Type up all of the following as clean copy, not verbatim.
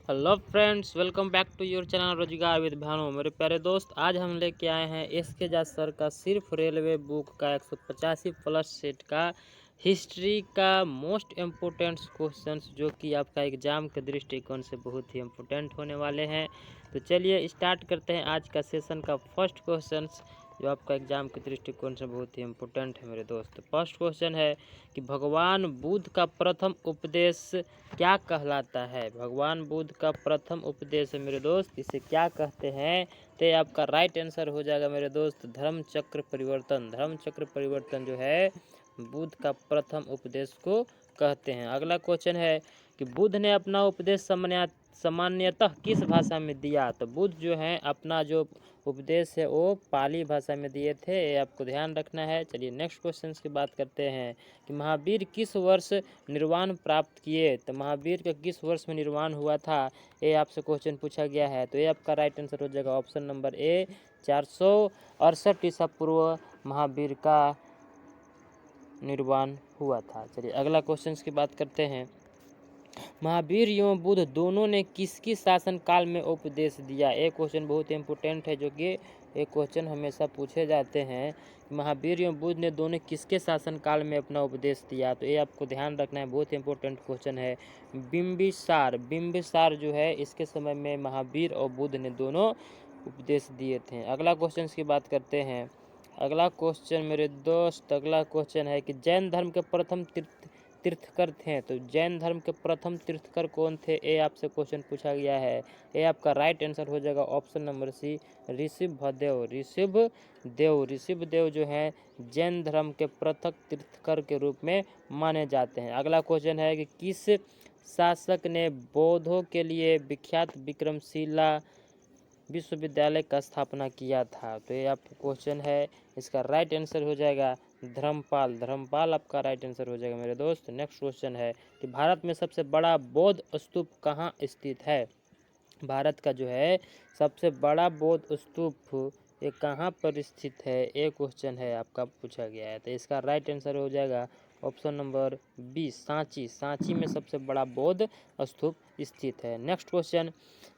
Hello friends, welcome back to your channel Rozgar with Bhanu. मेरे प्यारे दोस्त, आज हम लेके आए हैं एसके जाट सर का सिर्फ रेलवे बुक का 185 प्लस सेट का हिस्ट्री का मोस्ट इम्पोर्टेंट क्वेश्चंस, जो कि आपका एग्जाम के दृष्टिकोण से बहुत ही इम्पोर्टेंट होने वाले हैं। तो चलिए स्टार्ट करते हैं आज का सेशन का फर्स्ट क्वेश्चंस, जो आपका एग्जाम के दृष्टिकोण से बहुत ही इम्पोर्टेंट है मेरे दोस्त। फर्स्ट क्वेश्चन है कि भगवान बुद्ध का प्रथम उपदेश क्या कहलाता है। भगवान बुद्ध का प्रथम उपदेश है मेरे दोस्त, इसे क्या कहते हैं? तो आपका राइट आंसर हो जाएगा मेरे दोस्त धर्म चक्र परिवर्तन। धर्म चक्र परिवर्तन जो है बुद्ध का प्रथम उपदेश को कहते हैं। अगला क्वेश्चन है कि बुद्ध ने अपना उपदेश सामान्यतः किस भाषा में दिया। तो बुद्ध जो है अपना जो उपदेश है वो पाली भाषा में दिए थे, ये आपको ध्यान रखना है। चलिए नेक्स्ट क्वेश्चन की बात करते हैं कि महावीर किस वर्ष निर्वाण प्राप्त किए। तो महावीर का किस वर्ष में निर्वाण हुआ था, ये आपसे क्वेश्चन पूछा गया है। तो ये आपका राइट आंसर हो जाएगा ऑप्शन नंबर ए, 468 ईसा पूर्व महावीर का निर्वाण हुआ था। चलिए अगला क्वेश्चन की बात करते हैं। महावीर एवं बुद्ध दोनों ने किसकी शासन काल में उपदेश दिया। एक क्वेश्चन बहुत इंपॉर्टेंट है, जो कि एक क्वेश्चन हमेशा पूछे जाते हैं। महावीर एवं बुद्ध ने दोनों किसके शासन काल में अपना उपदेश दिया। तो ये आपको ध्यान रखना है, बहुत इंपॉर्टेंट क्वेश्चन है। बिंबिसार, बिंबिसार जो है इसके समय में महावीर और बुद्ध ने दोनों उपदेश दिए थे। अगला क्वेश्चन की बात करते हैं। अगला क्वेश्चन मेरे दोस्त, अगला क्वेश्चन है कि जैन धर्म के प्रथम तीर्थकर थे। तो जैन धर्म के प्रथम तीर्थकर कौन थे, ये आपसे क्वेश्चन पूछा गया है। ये आपका राइट आंसर हो जाएगा option number C, Rishabhdev. Rishabhdev जो है जैन धर्म के प्रथम तीर्थकर के रूप में माने जाते हैं। अगला क्वेश्चन है कि किस शासक ने बौद्धों के लिए विख्यात विक्रमशिला विश्वविद्यालय का स्थापना किया था। तो ये आपका क्वेश्चन है, इसका राइट आंसर हो जाएगा धर्मपाल। धर्मपाल आपका राइट आंसर हो जाएगा मेरे दोस्त। नेक्स्ट क्वेश्चन है कि भारत में सबसे बड़ा बौद्ध स्तूप कहाँ स्थित है। भारत का जो है सबसे बड़ा बौद्ध स्तूप ये कहाँ पर स्थित है, ये क्वेश्चन है आपका पूछा गया है। तो इसका राइट आंसर हो जाएगा option number B, Sanchi. Sanchi में सबसे बड़ा बौद्ध स्तूप स्थित है। नेक्स्ट क्वेश्चन,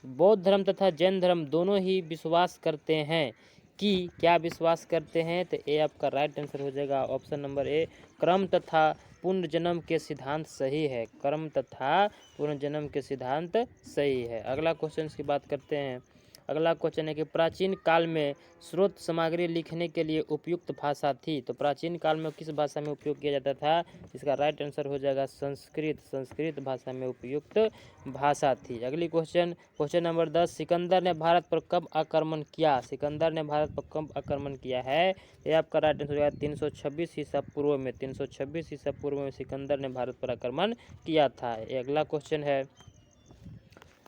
बौद्ध धर्म तथा जैन धर्म दोनों ही विश्वास करते हैं कि क्या विश्वास करते हैं। तो ये आपका राइट आंसर हो जाएगा ऑप्शन नंबर ए, कर्म तथा पुनर्जन्म के सिद्धांत सही है। कर्म तथा पुनर्जन्म के सिद्धांत सही है। अगला क्वेश्चन की बात करते हैं। अगला क्वेश्चन है कि प्राचीन काल में स्रोत सामग्री लिखने के लिए उपयुक्त भाषा थी। तो प्राचीन काल में किस भाषा में उपयोग किया जाता था, इसका राइट आंसर हो जाएगा संस्कृत। संस्कृत भाषा में उपयुक्त भाषा थी। अगली क्वेश्चन नंबर 10, सिकंदर ने भारत पर कब आक्रमण किया। सिकंदर ने भारत पर कब आक्रमण किया है, ये आपका राइट आंसर हो जाएगा 326 ईसा पूर्व में। 326 ईसा पूर्व में सिकंदर ने भारत पर आक्रमण किया था। अगला क्वेश्चन है,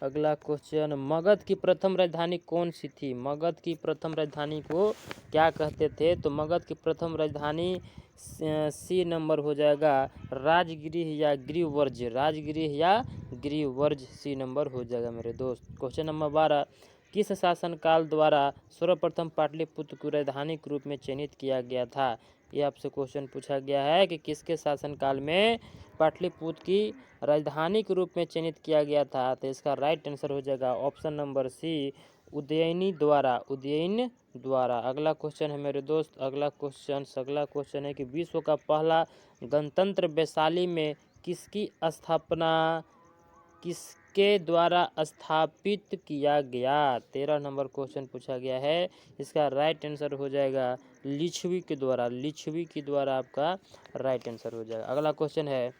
अगला क्वेश्चन, मगध की प्रथम राजधानी कौन सी थी। मगध की प्रथम राजधानी को क्या कहते थे। तो मगध की प्रथम राजधानी सी नंबर हो जाएगा राजगृह या गिरिवर्ज। राजगृह या गिरिवर्ज सी नंबर हो जाएगा मेरे दोस्त। क्वेश्चन नंबर 12, किस शासनकाल द्वारा सर्वप्रथम पाटलिपुत्र को राजधानी के रूप में चयनित किया गया था। ये आपसे क्वेश्चन पूछा गया है कि किसके शासनकाल में पाटलिपुत्र की राजधानी के रूप में चयनित किया गया था। तो इसका राइट आंसर हो जाएगा ऑप्शन नंबर सी, उदयनी द्वारा। उदयन द्वारा। अगला क्वेश्चन है मेरे दोस्त, अगला क्वेश्चन है कि विश्व का पहला गणतंत्र वैशाली में किसकी स्थापना, किसके द्वारा स्थापित किया गया। 13 नंबर क्वेश्चन पूछा गया है, इसका राइट आंसर हो जाएगा लिच्छवी के द्वारा। लिच्छवी के द्वारा आपका राइट आंसर हो जाएगा। अगला क्वेश्चन है,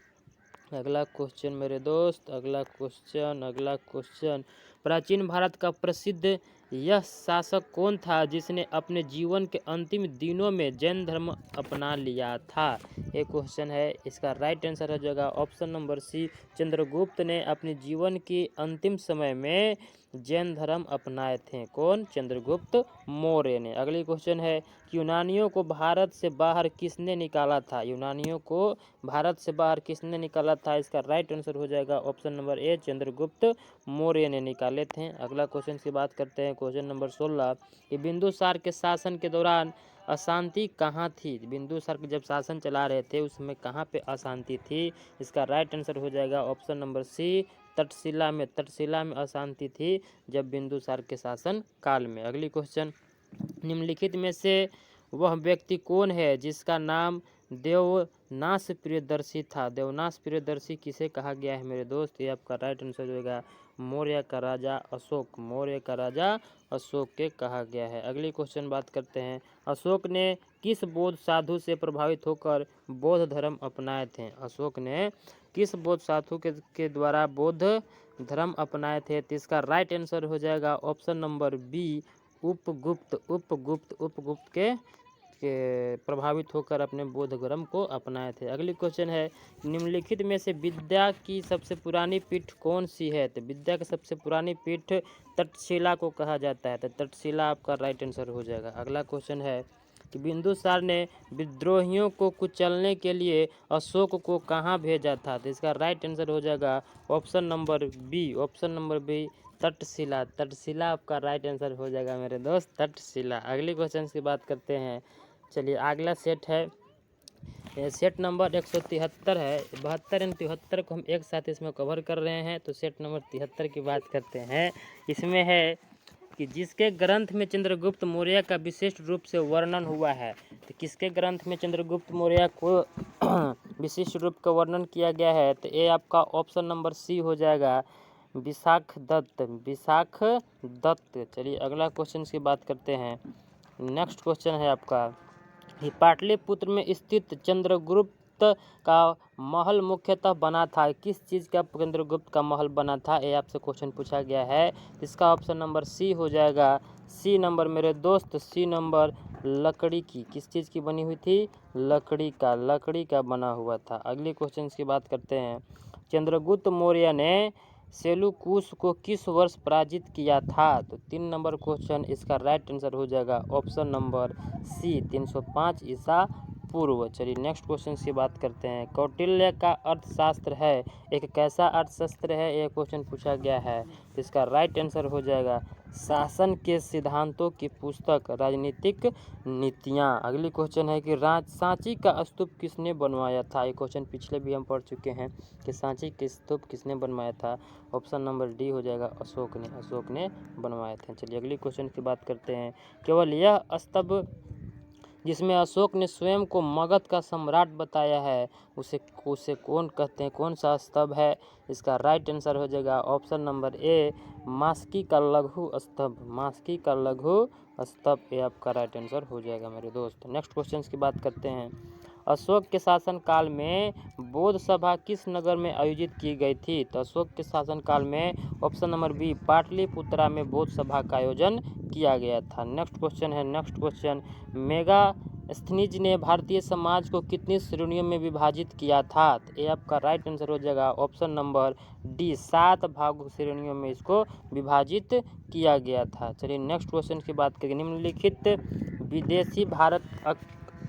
अगला क्वेश्चन मेरे दोस्त, अगला क्वेश्चन, प्राचीन भारत का प्रसिद्ध यह शासक कौन था जिसने अपने जीवन के अंतिम दिनों में जैन धर्म अपना लिया था। ये क्वेश्चन है, इसका राइट आंसर हो जाएगा ऑप्शन नंबर सी, चंद्रगुप्त ने अपने जीवन के अंतिम समय में जैन धर्म अपनाए थे। कौन, चंद्रगुप्त मौर्य ने। अगली क्वेश्चन है कि यूनानियों को भारत से बाहर किसने निकाला था। यूनानियों को भारत से बाहर किसने निकाला था, इसका राइट आंसर हो जाएगा option number A, Chandragupta Maurya ने निकाले थे। अगला क्वेश्चन की बात करते हैं, क्वेश्चन नंबर 16, कि बिंदुसार के शासन के दौरान अशांति कहाँ थी। बिंदुसार के जब शासन चला रहे थे उस समय कहाँ पे अशांति थी, इसका राइट आंसर हो जाएगा ऑप्शन नंबर सी, तक्षशिला में अशांति थी जब बिंदुसार के शासन काल में। अगली क्वेश्चन, निम्नलिखित में से वह व्यक्ति कौन है जिसका नाम देवनास प्रियदर्शी था? देवनास प्रियदर्शी किसे कहा गया है मेरे दोस्त? ये आपका राइट आंसर होगा मौर्य का राजा अशोक। मौर्य का राजा अशोक के कहा गया है। अगली क्वेश्चन बात करते हैं, अशोक ने किस बौद्ध साधु से प्रभावित होकर बौद्ध धर्म अपनाए थे? अशोक ने किस बौद्ध साधु के द्वारा बौद्ध धर्म अपनाए थे? तो इसका राइट आंसर हो जाएगा ऑप्शन नंबर बी, उपगुप्त के प्रभावित होकर अपने बौद्ध धर्म को अपनाए थे। अगली क्वेश्चन है, निम्नलिखित में से विद्या की सबसे पुरानी पीठ कौन सी है? तो विद्या की सबसे पुरानी पीठ तक्षशिला को कहा जाता है, तो तक्षशिला आपका राइट आंसर हो जाएगा। अगला क्वेश्चन है कि बिंदुसार ने विद्रोहियों को कुचलने के लिए अशोक को कहाँ भेजा था? तो इसका राइट आंसर हो जाएगा option number B, Takshashila. Takshashila आपका राइट आंसर हो जाएगा मेरे दोस्त, तक्षशिला। अगली क्वेश्चन की बात करते हैं, चलिए अगला सेट है, सेट नंबर 173 है। 72 एंड 73 को हम एक साथ इसमें कवर कर रहे हैं, तो सेट नंबर 73 की बात करते हैं। इसमें है कि जिसके ग्रंथ में चंद्रगुप्त मौर्य का विशिष्ट रूप से वर्णन हुआ है, तो किसके ग्रंथ में चंद्रगुप्त मौर्य को विशिष्ट रूप का वर्णन किया गया है? तो ये आपका ऑप्शन नंबर सी हो जाएगा, विशाख दत्त। चलिए अगला क्वेश्चन की बात करते हैं। नेक्स्ट क्वेश्चन है आपका, पाटलिपुत्र में स्थित चंद्रगुप्त का महल मुख्यतः बना था, किस चीज़ का चंद्रगुप्त का महल बना था? ये आपसे क्वेश्चन पूछा गया है। इसका ऑप्शन नंबर सी हो जाएगा, सी नंबर मेरे दोस्त, सी नंबर लकड़ी की। किस चीज़ की बनी हुई थी? लकड़ी का बना हुआ था। अगली क्वेश्चन की बात करते हैं, चंद्रगुप्त मौर्य ने सेलूकुस को किस वर्ष पराजित किया था? तो 3 नंबर क्वेश्चन, इसका राइट आंसर हो जाएगा ऑप्शन नंबर सी, 305 ईसा पूर्व। चलिए नेक्स्ट क्वेश्चन की बात करते हैं, कौटिल्य का अर्थशास्त्र है एक कैसा अर्थशास्त्र है? यह क्वेश्चन पूछा गया है, तो इसका राइट आंसर हो जाएगा शासन के सिद्धांतों की पुस्तक राजनीतिक नीतियाँ। अगली क्वेश्चन है कि सांची का स्तूप किसने बनवाया था? ये क्वेश्चन पिछले भी हम पढ़ चुके हैं कि सांची के स्तूप किसने बनवाया था? ऑप्शन नंबर डी हो जाएगा, अशोक ने बनवाए थे। चलिए अगली क्वेश्चन की बात करते हैं, केवल यह स्तंभ जिसमें अशोक ने स्वयं को मगध का सम्राट बताया है उसे कौन कहते हैं? कौन सा स्तंभ है? इसका राइट आंसर हो जाएगा ऑप्शन नंबर ए, मास्की का लघु स्तंभ। ये आपका राइट आंसर हो जाएगा मेरे दोस्त। नेक्स्ट क्वेश्चन की बात करते हैं, अशोक के शासन काल में बौद्ध सभा किस नगर में आयोजित की गई थी? तो अशोक के शासन काल में ऑप्शन नंबर बी, पाटलिपुत्रा में बौद्ध सभा का आयोजन किया गया था। नेक्स्ट क्वेश्चन, मेगास्थनीज ने भारतीय समाज को कितनी श्रेणियों में विभाजित किया था? तो ये आपका राइट आंसर हो जाएगा ऑप्शन नंबर डी, 7 भाग श्रेणियों में इसको विभाजित किया गया था। चलिए नेक्स्ट क्वेश्चन की बात करें, निम्नलिखित विदेशी भारत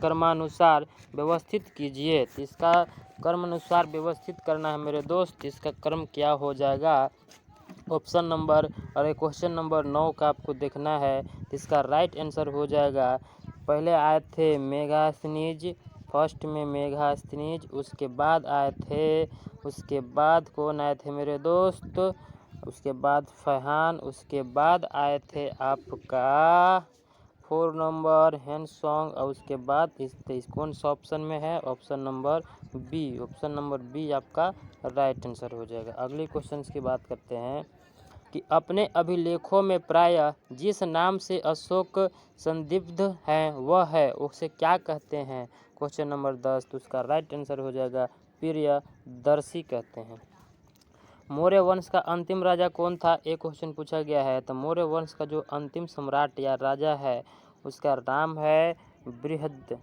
क्रमानुसार व्यवस्थित कीजिए। तो इसका क्रमानुसार व्यवस्थित करना है मेरे दोस्त, इसका क्रम क्या हो जाएगा? ऑप्शन नंबर और क्वेश्चन नंबर 9 का आपको देखना है। इसका राइट आंसर हो जाएगा, पहले आए थे मेगास्थनीज, फर्स्ट में मेगास्थनीज, उसके बाद आए थे, उसके बाद कौन आए थे मेरे दोस्त? उसके बाद फैहान, उसके बाद आए थे आपका 4 नंबर हैंसोंग, और उसके बाद इस कौन सा ऑप्शन में है? ऑप्शन नंबर बी आपका राइट आंसर हो जाएगा। अगली क्वेश्चन की बात करते हैं कि अपने अभिलेखों में प्रायः जिस नाम से अशोक संदिग्ध हैं वह है उसे क्या कहते हैं? क्वेश्चन नंबर 10, तो उसका राइट आंसर हो जाएगा प्रियदर्शी कहते हैं। मौर्य वंश का अंतिम राजा कौन था? एक क्वेश्चन पूछा गया है। तो मौर्य वंश का जो अंतिम सम्राट या राजा है उसका नाम है बृहद्रथ।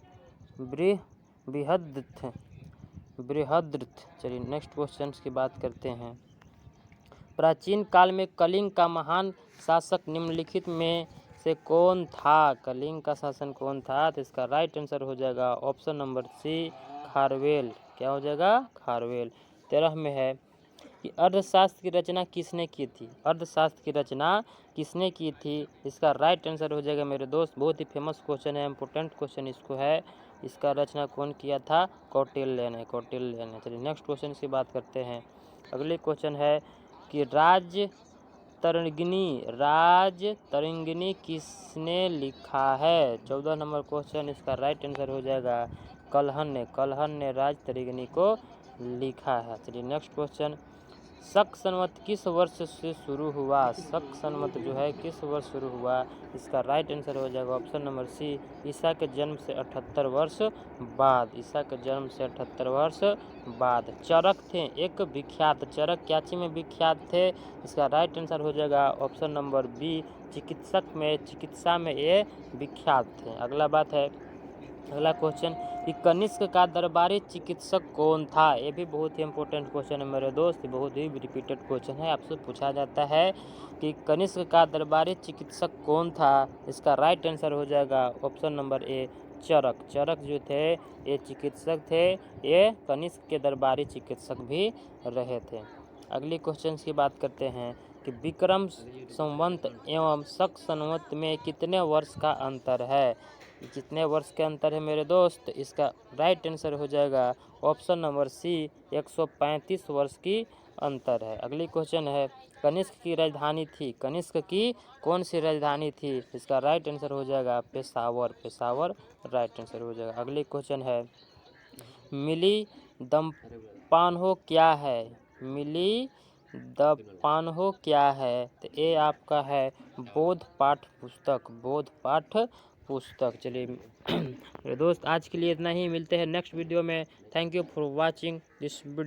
चलिए नेक्स्ट क्वेश्चन की बात करते हैं, प्राचीन काल में कलिंग का महान शासक निम्नलिखित में से कौन था? कलिंग का शासन कौन था? तो इसका राइट आंसर हो जाएगा ऑप्शन नंबर सी, खारवेल। क्या हो जाएगा? खारवेल। 13 में है कि अर्थशास्त्र की रचना किसने की थी? इसका राइट आंसर हो जाएगा मेरे दोस्त, बहुत ही फेमस क्वेश्चन है, इंपोर्टेंट क्वेश्चन इसको है, इसका रचना कौन किया था? कौटिल्य ने। चलिए नेक्स्ट क्वेश्चन की बात करते हैं। अगले क्वेश्चन है कि राजतरंगिणी किसने लिखा है? 14 नंबर क्वेश्चन, इसका राइट आंसर हो जाएगा कल्हण ने राजतरंगिणी को लिखा है। चलिए नेक्स्ट क्वेश्चन, शक संवत किस वर्ष से शुरू हुआ? शक संवत जो है किस वर्ष शुरू हुआ? इसका राइट आंसर हो जाएगा ऑप्शन नंबर सी, ईसा के जन्म से 78 वर्ष बाद। ईसा के जन्म से 78 वर्ष बाद। चरक थे एक विख्यात, चरक क्या चीज में विख्यात थे? इसका राइट आंसर हो जाएगा ऑप्शन नंबर बी, चिकित्सा में ये विख्यात थे। अगला क्वेश्चन कि कनिष्क का दरबारी चिकित्सक कौन था? ये भी बहुत ही इंपॉर्टेंट क्वेश्चन है मेरे दोस्त, बहुत ही रिपीटेड क्वेश्चन है, आपसे पूछा जाता है कि कनिष्क का दरबारी चिकित्सक कौन था? इसका राइट आंसर हो जाएगा ऑप्शन नंबर ए, चरक जो थे ये चिकित्सक थे, ये कनिष्क के दरबारी चिकित्सक भी रहे थे। अगली क्वेश्चन की बात करते हैं कि विक्रम संवत एवं शक संवत में कितने वर्ष का अंतर है? कितने वर्ष के अंतर है मेरे दोस्त? इसका राइट आंसर हो जाएगा ऑप्शन नंबर सी, 135 वर्ष की अंतर है। अगली क्वेश्चन है, कनिष्क की राजधानी थी, कनिष्क की कौन सी राजधानी थी? इसका राइट आंसर हो जाएगा पेशावर राइट आंसर हो जाएगा। अगली क्वेश्चन है, मिली दम्पान्हो क्या है? मिली दम्पान्हो क्या है? तो ये आपका है बौद्ध पाठ पुस्तक। चलिए मेरे दोस्त आज के लिए इतना ही, मिलते हैं नेक्स्ट वीडियो में। Thank you for watching this video.